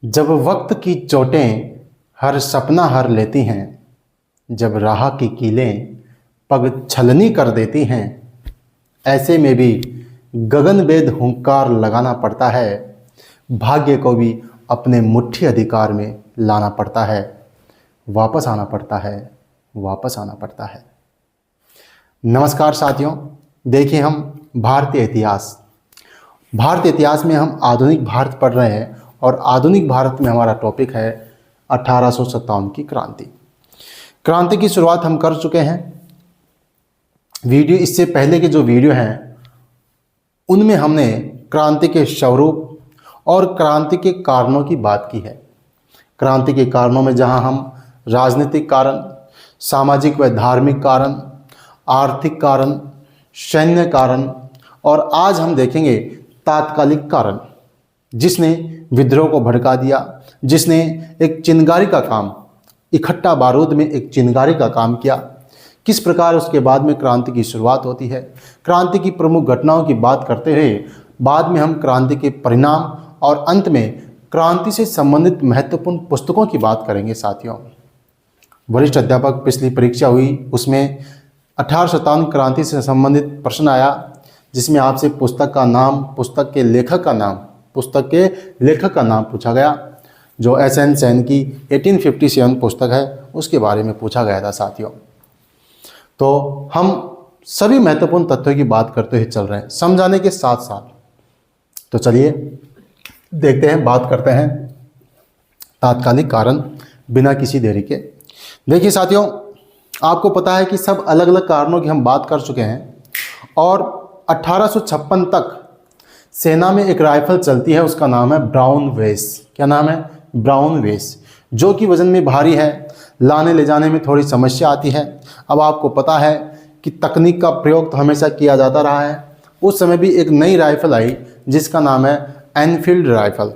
जब वक्त की चोटें हर सपना हर लेती हैं, जब राह की कीलें पग छलनी कर देती हैं, ऐसे में भी गगनभेद हुंकार लगाना पड़ता है। भाग्य को भी अपने मुट्ठी अधिकार में लाना पड़ता है। वापस आना पड़ता है, वापस आना पड़ता है। नमस्कार साथियों, देखिए हम भारतीय इतिहास में हम आधुनिक भारत पढ़ रहे हैं और आधुनिक भारत में हमारा टॉपिक है 1857 की क्रांति की शुरुआत हम कर चुके हैं। इससे पहले के जो वीडियो हैं उनमें हमने क्रांति के स्वरूप और क्रांति के कारणों की बात की है। क्रांति के कारणों में जहां हम राजनीतिक कारण, सामाजिक व धार्मिक कारण, आर्थिक कारण, सैन्य कारण और आज हम देखेंगे तात्कालिक कारण, जिसने विद्रोह को भड़का दिया, जिसने एक चिनगारी का काम, इकट्ठा बारूद में एक चिनगारी का काम किया। किस प्रकार उसके बाद में क्रांति की शुरुआत होती है। क्रांति की प्रमुख घटनाओं की बात करते हुए बाद में हम क्रांति के परिणाम और अंत में क्रांति से संबंधित महत्वपूर्ण पुस्तकों की बात करेंगे। साथियों, वरिष्ठ अध्यापक पिछली परीक्षा हुई, उसमें 1857 क्रांति से संबंधित प्रश्न आया, जिसमें आपसे पुस्तक का नाम, पुस्तक के लेखक का नाम पूछा गया। जो एस.एन. सेन की 1857 पुस्तक है उसके बारे में पूछा गया था। साथियों, तो हम सभी महत्वपूर्ण तथ्यों की बात करते हुए चल रहे हैं, समझाने के साथ साथ। तो चलिए देखते हैं, बात करते हैं तात्कालिक कारण बिना किसी देरी के। देखिए साथियों, आपको पता है कि सब अलग अलग कारणों की हम बात कर चुके हैं और 1856 तक सेना में एक राइफल चलती है, उसका नाम है ब्राउन वेस। क्या नाम है? ब्राउन वेस, जो कि वजन में भारी है, लाने ले जाने में थोड़ी समस्या आती है। अब आपको पता है कि तकनीक का प्रयोग तो हमेशा किया जाता रहा है। उस समय भी एक नई राइफल आई जिसका नाम है एनफील्ड राइफल।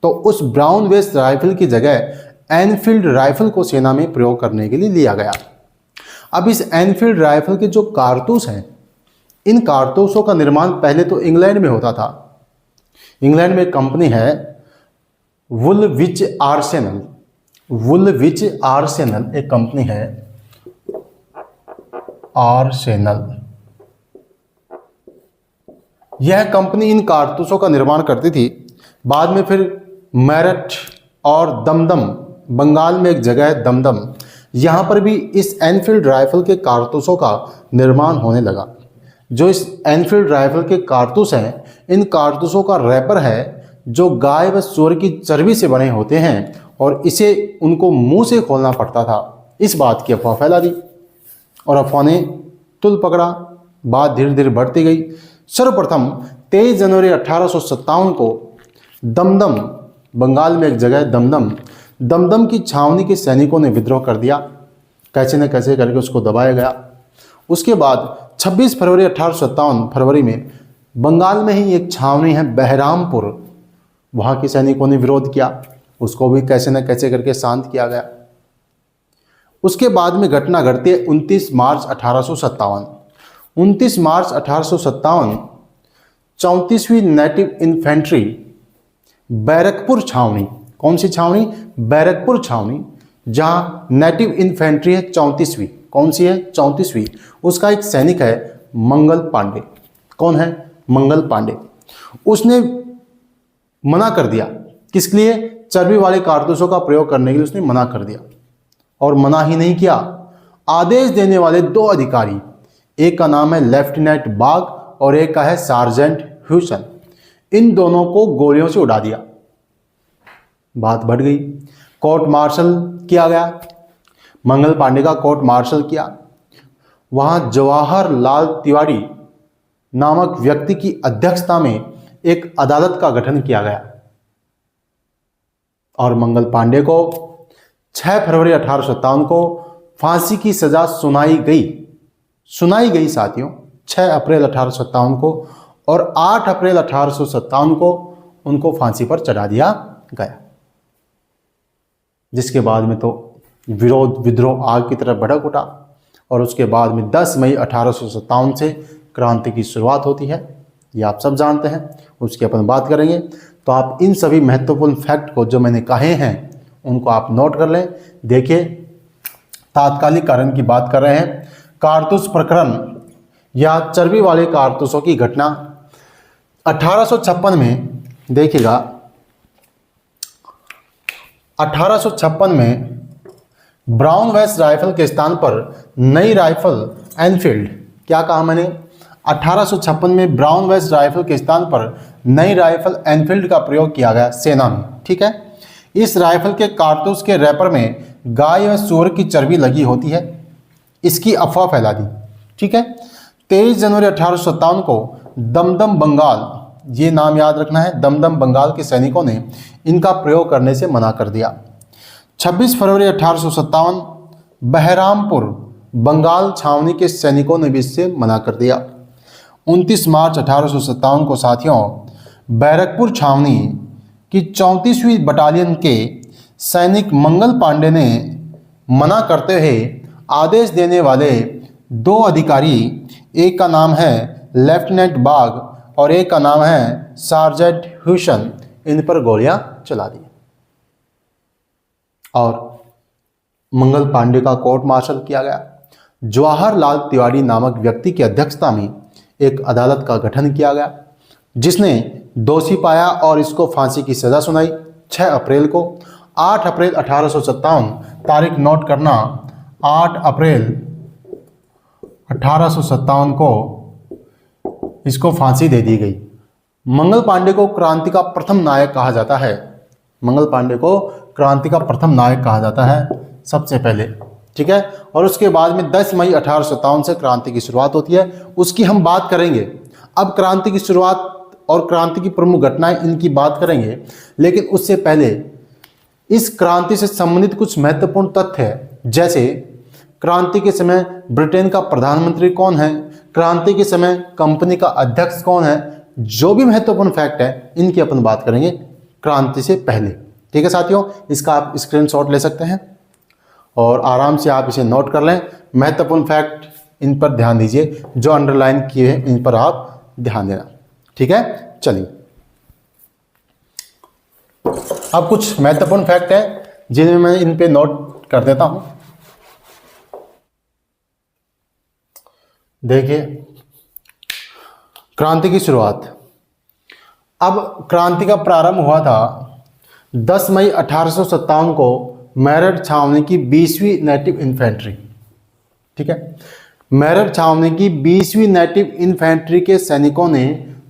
तो उस ब्राउन वेस राइफल की जगह एनफील्ड राइफल को सेना में प्रयोग करने के लिए लिया गया। अब इस एनफील्ड राइफल के जो कारतूस हैं, इन कारतूसों का निर्माण पहले तो इंग्लैंड में होता था। इंग्लैंड में एक कंपनी है वुलविच आर्सेनल, एक कंपनी है आर्सेनल। यह कंपनी इन कारतूसों का निर्माण करती थी। बाद में फिर मेरठ और दमदम, बंगाल में एक जगह है दमदम, यहाँ पर भी इस एनफील्ड राइफल के कारतूसों का निर्माण होने लगा। जो इस एनफील्ड राइफल के कारतूस हैं, इन कारतूसों का रैपर है जो गाय व सूअर की चर्बी से बने होते हैं और इसे उनको मुंह से खोलना पड़ता था। इस बात की अफवाह फैला दी और अफवाह ने तुल पकड़ा। बात धीरे धीरे बढ़ती गई। सर्वप्रथम 23 जनवरी 1857 को दमदम, बंगाल में एक जगह है दमदम की छावनी के सैनिकों ने विद्रोह कर दिया। कैसे न कैसे करके उसको दबाया गया। उसके बाद 26 फरवरी 1857 फरवरी में बंगाल में ही एक छावनी है बहरामपुर, वहाँ के सैनिकों ने विरोध किया, उसको भी कैसे न कैसे करके शांत किया गया। उसके बाद में घटना घटती है 29 मार्च 1857। 29 मार्च 1857 34वीं नेटिव इन्फेंट्री बैरकपुर छावनी, कौन सी छावनी? बैरकपुर छावनी, जहाँ नेटिव इन्फेंट्री है 34वीं। कौन सी है? 34वीं। उसका एक सैनिक है मंगल पांडे। कौन है? मंगल पांडे। उसने मना कर दिया। किसके लिए? चर्बी वाले कारतूसों का प्रयोग करने के लिए उसने मना कर दिया। और मना ही नहीं किया, आदेश देने वाले दो अधिकारी, एक का नाम है लेफ्टिनेंट बाग और एक का है सार्जेंट ह्यूसन, इन दोनों को गोलियों से उड़ा दिया। बात बढ़ गई। कोर्ट मार्शल किया गया, मंगल पांडे का कोर्ट मार्शल किया। वहां जवाहरलाल तिवारी नामक व्यक्ति की अध्यक्षता में एक अदालत का गठन किया गया और मंगल पांडे को 6 फरवरी 1857 को फांसी की सजा सुनाई गई साथियों, 6 अप्रैल 1857 को, और 8 अप्रैल 1857 को उनको फांसी पर चढ़ा दिया गया। जिसके बाद में तो विद्रोह आग की तरफ भड़क उठा और उसके बाद में 10 मई 1857 से क्रांति की शुरुआत होती है। ये आप सब जानते हैं, उसकी अपन बात करेंगे। तो आप इन सभी महत्वपूर्ण फैक्ट को जो मैंने कहे हैं उनको आप नोट कर लें। देखिए, तात्कालिक कारण की बात कर रहे हैं। कारतूस प्रकरण या चर्बी वाले कारतूसों की घटना 1856 में, देखिएगा 1856 में ब्राउन वेस्ट राइफल के स्थान पर नई राइफल एनफील्ड, क्या कहा मैंने, 1856 में ब्राउन वेस्ट राइफल के स्थान पर नई राइफल एनफील्ड का प्रयोग किया गया सेना में। ठीक है, इस राइफल के कारतूस के रैपर में गाय व सूअर की चर्बी लगी होती है, इसकी अफवाह फैला दी। ठीक है, 23 जनवरी 1857 को दमदम बंगाल, ये नाम याद रखना है, दमदम बंगाल के सैनिकों ने इनका प्रयोग करने से मना कर दिया। 26 फरवरी 1857 बहरामपुर बंगाल छावनी के सैनिकों ने भी इससे मना कर दिया। 29 मार्च 1857 को साथियों बैरकपुर छावनी की 34वीं बटालियन के सैनिक मंगल पांडे ने मना करते हुए आदेश देने वाले 2 अधिकारी, एक का नाम है लेफ्टिनेंट बाग और एक का नाम है सार्जेंट ह्यूसन, इन पर गोलियां चला दी और मंगल पांडे का कोर्ट मार्शल किया गया। जवाहरलाल तिवारी नामक व्यक्ति की अध्यक्षता में एक अदालत का गठन किया गया जिसने दोषी पाया और इसको फांसी की सजा सुनाई 6 अप्रैल को। 8 अप्रैल 1857, तारीख नोट करना, 8 अप्रैल 1857 को इसको फांसी दे दी गई। मंगल पांडे को क्रांति का प्रथम नायक कहा जाता है। मंगल पांडे को क्रांति का प्रथम नायक कहा जाता है सबसे पहले। ठीक है, और उसके बाद में 10 मई 1857 से क्रांति की शुरुआत होती है, उसकी हम बात करेंगे। अब क्रांति की शुरुआत और क्रांति की प्रमुख घटनाएं, इनकी बात करेंगे, लेकिन उससे पहले इस क्रांति से संबंधित कुछ महत्वपूर्ण तथ्य है, जैसे क्रांति के समय ब्रिटेन का प्रधानमंत्री कौन है, क्रांति के समय कंपनी का अध्यक्ष कौन है, जो भी महत्वपूर्ण फैक्ट है इनकी अपन बात करेंगे क्रांति से पहले। ठीक है साथियों, इसका आप स्क्रीनशॉट ले सकते हैं और आराम से आप इसे नोट कर लें। महत्वपूर्ण फैक्ट इन पर ध्यान दीजिए, जो अंडरलाइन किए हैं इन पर आप ध्यान देना। ठीक है, चलिए अब कुछ महत्वपूर्ण फैक्ट है जिन्हें मैं इन पे नोट कर देता हूं। देखिए, क्रांति की शुरुआत। अब क्रांति का प्रारंभ हुआ था 10 मई 1857 को मेरठ छावनी की 20वीं नेटिव इन्फेंट्री। ठीक है, मेरठ छावनी की 20वीं नेटिव इन्फेंट्री के सैनिकों ने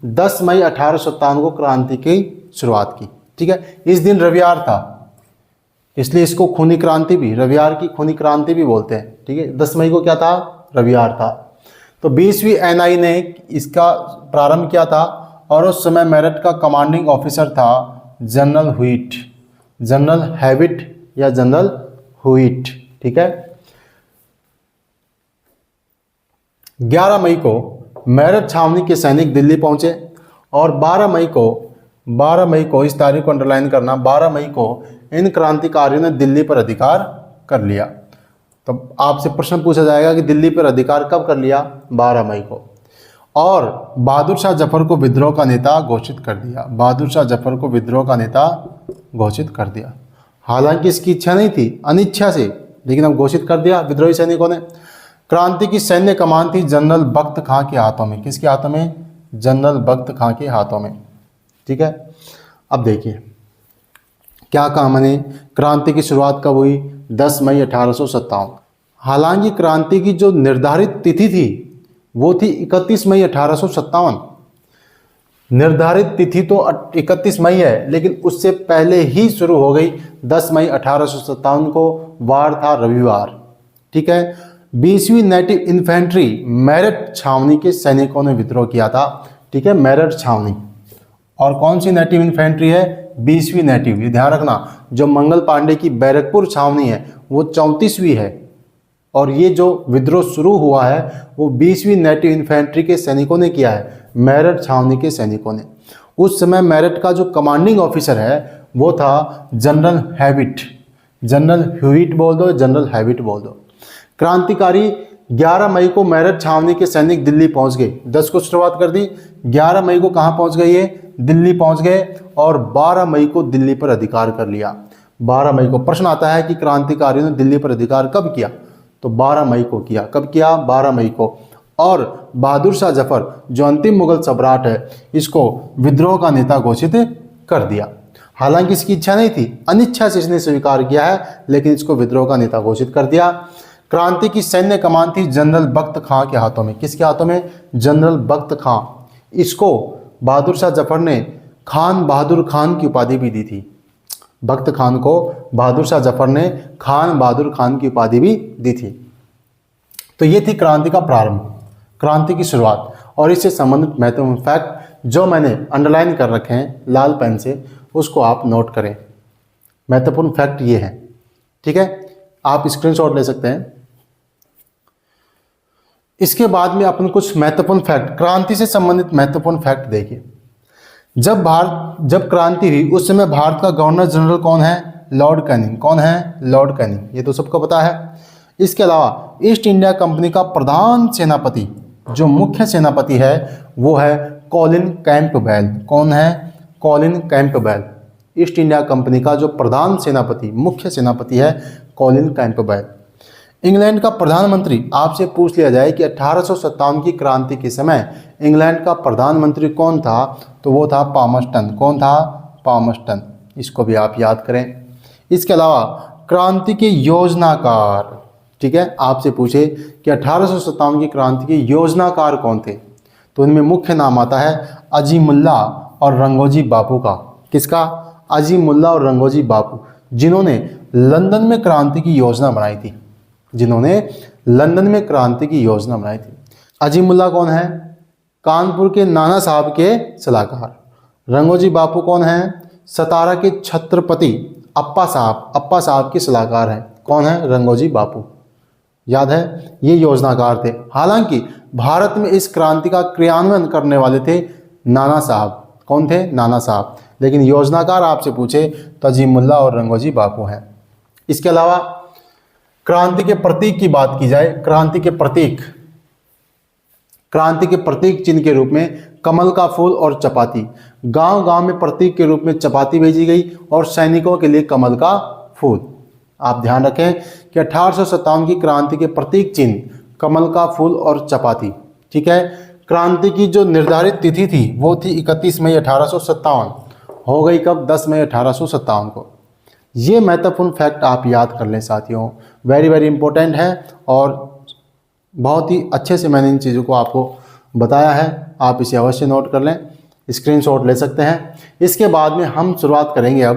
10 मई 1857 को क्रांति की शुरुआत की। ठीक है, इस दिन रविवार था, इसलिए इसको खूनी क्रांति भी, रविवार की खूनी क्रांति भी बोलते हैं। ठीक है, 10 मई को क्या था, रविवार था। तो 20वीं एनआई ने इसका प्रारंभ किया था और उस समय मेरठ का कमांडिंग ऑफिसर था जनरल हुइट, जनरल हैविट या जनरल हुइट। ठीक है, 11 मई को मेरठ छावनी के सैनिक दिल्ली पहुंचे और 12 मई को इस तारीख को अंडरलाइन करना, 12 मई को इन क्रांतिकारियों ने दिल्ली पर अधिकार कर लिया। तो आपसे प्रश्न पूछा जाएगा कि दिल्ली पर अधिकार कब कर लिया, 12 मई को। और बहादुर शाह जफर को विद्रोह का नेता घोषित कर दिया, बहादुर शाह जफर को विद्रोह का नेता घोषित कर दिया। हालांकि इसकी इच्छा नहीं थी, अनिच्छा से, लेकिन अब घोषित कर दिया विद्रोही सैनिकों ने। क्रांति की सैन्य कमान थी जनरल बख्त खां के हाथों में। किसके हाथों में, जनरल बख्त खां के हाथों में। ठीक है, अब देखिए क्या कहा मैंने, क्रांति की शुरुआत कब हुई, 10 मई 1857। हालांकि क्रांति की जो निर्धारित तिथि थी वो थी 31 मई 1857। निर्धारित तिथि तो 31 मई है, लेकिन उससे पहले ही शुरू हो गई। 10 मई 1857 को वार था, रविवार। ठीक है, 20वीं नेटिव इन्फेंट्री मेरठ छावनी के सैनिकों ने विद्रोह किया था। ठीक है, मेरठ छावनी। और कौन सी नेटिव इन्फेंट्री है, 20वीं नेटिव। ये ध्यान रखना, जो मंगल पांडे की बैरकपुर छावनी है वो 34वीं है और ये जो विद्रोह शुरू हुआ है वो 20वीं नेटिव इन्फेंट्री के सैनिकों ने किया है, मेरठ छावनी के सैनिकों ने। उस समय मेरठ का जो कमांडिंग ऑफिसर है वो था जनरल हैविट, जनरल ह्यूइट बोल दो, जनरल हैविट बोल दो। क्रांतिकारी 11 मई को मेरठ छावनी के सैनिक दिल्ली पहुंच गए। 10 को शुरुआत कर दी, 11 मई को कहां पहुंच गए ये? दिल्ली पहुंच गए और 12 मई को दिल्ली पर अधिकार कर लिया। 12 मई को प्रश्न आता है कि क्रांतिकारियों ने दिल्ली पर अधिकार कब किया? तो 12 मई को किया। कब किया? 12 मई को। और बहादुर शाह जफर जो अंतिम मुगल सम्राट है, इसको विद्रोह का नेता घोषित कर दिया। हालांकि इसकी इच्छा नहीं थी, अनिच्छा से इसने स्वीकार किया है, लेकिन इसको विद्रोह का नेता घोषित कर दिया। क्रांति की सैन्य कमान थी जनरल बख्त खां के हाथों में। किसके हाथों में? जनरल बख्त खां। इसको बहादुर शाह जफर ने खान बहादुर खान की उपाधि भी दी थी। बख्त खान को बहादुर शाह जफर ने खान बहादुर खान की उपाधि भी दी थी। तो ये थी क्रांति का प्रारंभ, क्रांति की शुरुआत। और इससे संबंधित महत्वपूर्ण फैक्ट जो मैंने अंडरलाइन कर रखे हैं लाल पेन से, उसको आप नोट करें। महत्वपूर्ण फैक्ट ये है, ठीक है, आप स्क्रीनशॉट ले सकते हैं। इसके बाद में अपन कुछ महत्वपूर्ण फैक्ट, क्रांति से संबंधित महत्वपूर्ण फैक्ट देखिए। जब क्रांति हुई उस समय भारत का गवर्नर जनरल कौन है? Lord Canning. कौन है? Lord Canning. ये तो सबको पता है। इसके अलावा ईस्ट इंडिया कंपनी का प्रधान सेनापति, जो मुख्य सेनापति है, वो है कॉलिन कैंपबेल। कौन है? Colin Campbell. East India company का जो प्रधान सेनापति, मुख्य सेनापति है, कॉलिन कैंपबेल। इंग्लैंड का प्रधानमंत्री, आपसे पूछ लिया जाए कि 1857 की क्रांति के समय इंग्लैंड का प्रधानमंत्री कौन था, तो वो था पामस्टन। कौन था? पामस्टन। इसको भी आप याद करें। इसके अलावा क्रांति के योजनाकार, ठीक है, आपसे पूछे कि 1857 की क्रांति के योजनाकार कौन थे, तो इनमें मुख्य नाम आता है अजीमुल्ला और रंगोजी बापू का। किसका? अजीमुल्ला और रंगोजी बापू, जिन्होंने लंदन में क्रांति की योजना बनाई थी। जिन्होंने लंदन में क्रांति की योजना बनाई थी। अजीमुल्ला कौन है? कानपुर के नाना साहब के सलाहकार। रंगोजी बापू कौन है? सतारा के छत्रपति अप्पा साहब के सलाहकार हैं। कौन है? रंगोजी बापू। याद है, ये योजनाकार थे। हालांकि भारत में इस क्रांति का क्रियान्वयन करने वाले थे नाना साहब। कौन थे? नाना साहब। लेकिन योजनाकार आपसे पूछे तो अजीमुल्ला और रंगोजी बापू हैं। इसके अलावा क्रांति के प्रतीक की बात की जाए, क्रांति के प्रतीक चिन्ह के रूप में कमल का फूल और चपाती। गांव गांव में प्रतीक के रूप में चपाती भेजी गई और सैनिकों के लिए कमल का फूल। आप ध्यान रखें कि 1857 की क्रांति के प्रतीक चिन्ह कमल का फूल और चपाती, ठीक है। क्रांति की जो निर्धारित तिथि थी वो थी 31 मई 1857। हो गई कब? 10 मई 1857 को। ये महत्वपूर्ण फैक्ट आप याद कर लें साथियों, वेरी वेरी इंपॉर्टेंट है और बहुत ही अच्छे से मैंने इन चीज़ों को आपको बताया है। आप इसे अवश्य नोट कर लें, स्क्रीनशॉट ले सकते हैं। इसके बाद में हम शुरुआत करेंगे अब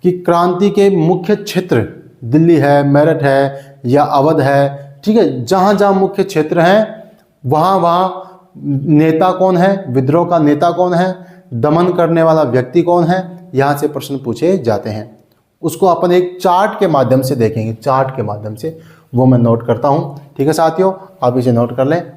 कि क्रांति के मुख्य क्षेत्र दिल्ली है, मेरठ है या अवध है, ठीक है, जहाँ जहाँ मुख्य क्षेत्र हैं वहाँ नेता कौन है, विद्रोह का नेता कौन है, दमन करने वाला व्यक्ति कौन है, यहाँ से प्रश्न पूछे जाते हैं। उसको अपन एक चार्ट के माध्यम से देखेंगे, चार्ट के माध्यम से, वो मैं नोट करता हूँ, ठीक है साथियों, आप इसे नोट कर लें।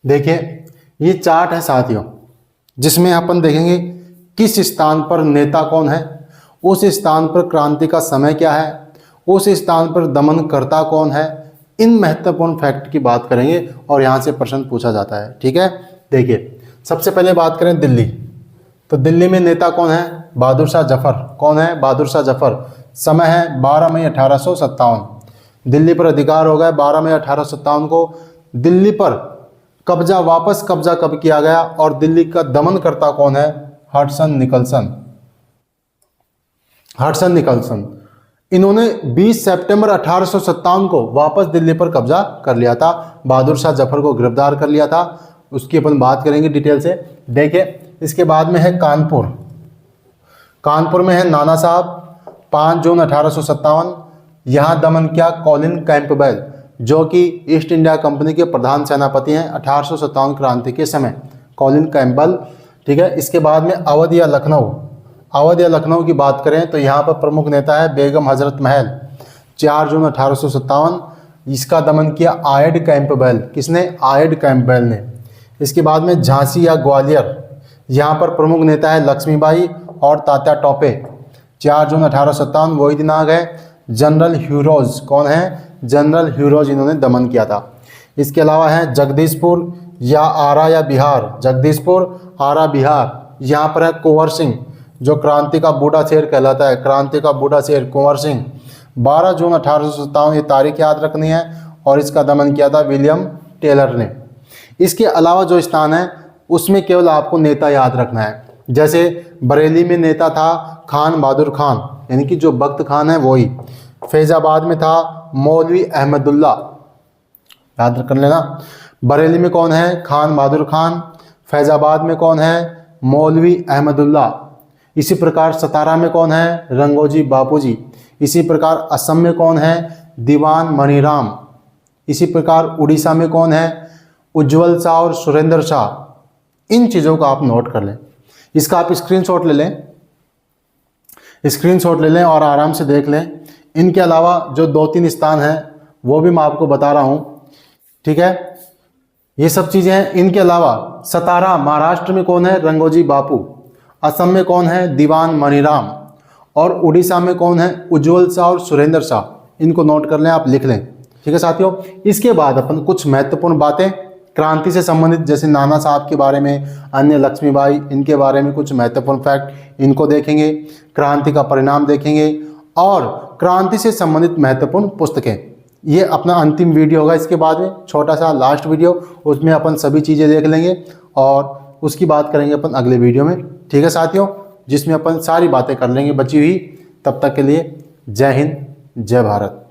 देखिए ये चार्ट है साथियों, जिसमें अपन देखेंगे किस स्थान पर नेता कौन है, उस स्थान पर क्रांति का समय क्या है, उस स्थान पर दमनकर्ता कौन है। इन महत्वपूर्ण फैक्ट की बात करेंगे और यहाँ से प्रश्न पूछा जाता है, ठीक है। देखिए सबसे पहले बात करें दिल्ली, तो दिल्ली में नेता कौन है? बहादुर शाह जफर। कौन है? बहादुर शाह जफर। समय है 12 मई 1857। दिल्ली पर अधिकार हो गया 12 मई 1857 को। दिल्ली पर कब्जा, वापस कब्जा कब किया गया और दिल्ली का दमनकर्ता कौन है? Hudson Nicholson. इन्होंने 20 सितंबर 1857 को वापस दिल्ली पर कब्जा कर लिया था, बहादुर शाह जफर को गिरफ्तार कर लिया था। उसकी अपन बात करेंगे डिटेल से। देखिए इसके बाद में है कानपुर। कानपुर में है नाना साहब, 5 जून 1857। यहाँ दमन किया कॉलिन कैंपबेल, जो कि ईस्ट इंडिया कंपनी के प्रधान सेनापति हैं 1857 क्रांति के समय, कॉलिन कैंपबेल, ठीक है। इसके बाद में अवध या लखनऊ की बात करें तो यहाँ पर प्रमुख नेता है बेगम हजरत महल, 4 जून 1857। इसका दमन किया आयड कैंपबेल। किसने? आयड कैंपबेल ने। इसके बाद में झांसी या ग्वालियर, यहाँ पर प्रमुख नेता है लक्ष्मीबाई और तात्या टोपे। 4 जून 1857 वही दिनांक है। जनरल ह्यूरोज कौन है? जनरल ह्यूरोज इन्होंने दमन किया था। इसके अलावा है जगदीशपुर या आरा या बिहार, जगदीशपुर आरा बिहार। यहाँ पर है कुंवर सिंह जो क्रांति का बूढ़ा शेर कहलाता है, क्रांति का बूढ़ा शेर कुंवर सिंह। 12 जून 1857 ये तारीख याद रखनी है और इसका दमन किया था विलियम टेलर ने। इसके अलावा जो स्थान है उसमें केवल आपको नेता याद रखना है। जैसे बरेली में नेता था खान बहादुर खान, यानी कि जो बख्त खान है वही। फैजाबाद में था मौलवी अहमदुल्ला, याद कर लेना। बरेली में कौन है? खान बहादुर खान। फैजाबाद में कौन है? मौलवी अहमदुल्ला। इसी प्रकार सतारा में कौन है? रंगोजी बापूजी। इसी प्रकार असम में कौन है? दीवान मणिराम। इसी प्रकार उड़ीसा में कौन है? उज्जवल शाह और सुरेंद्र शाह। इन चीज़ों को आप नोट कर लें। इसका आप स्क्रीनशॉट ले लें और आराम से देख लें। इनके अलावा जो 2-3 स्थान हैं वो भी मैं आपको बता रहा हूँ, ठीक है। ये सब चीज़ें हैं। इनके अलावा सतारा महाराष्ट्र में कौन है? रंगोजी बापू। असम में कौन है? दीवान मणिराम। और उड़ीसा में कौन है? उज्जवल शाह और सुरेंद्र शाह। इनको नोट कर लें, आप लिख लें, ठीक है साथियों। इसके बाद अपन कुछ महत्वपूर्ण बातें क्रांति से संबंधित, जैसे नाना साहब के बारे में, अन्य लक्ष्मीबाई, इनके बारे में कुछ महत्वपूर्ण फैक्ट इनको देखेंगे। क्रांति का परिणाम देखेंगे और क्रांति से संबंधित महत्वपूर्ण पुस्तकें। ये अपना अंतिम वीडियो होगा। इसके बाद में छोटा सा लास्ट वीडियो, उसमें अपन सभी चीज़ें देख लेंगे और उसकी बात करेंगे अपन अगले वीडियो में, ठीक है साथियों, जिसमें अपन सारी बातें कर लेंगे बची हुई। तब तक के लिए जय हिंद, जय भारत।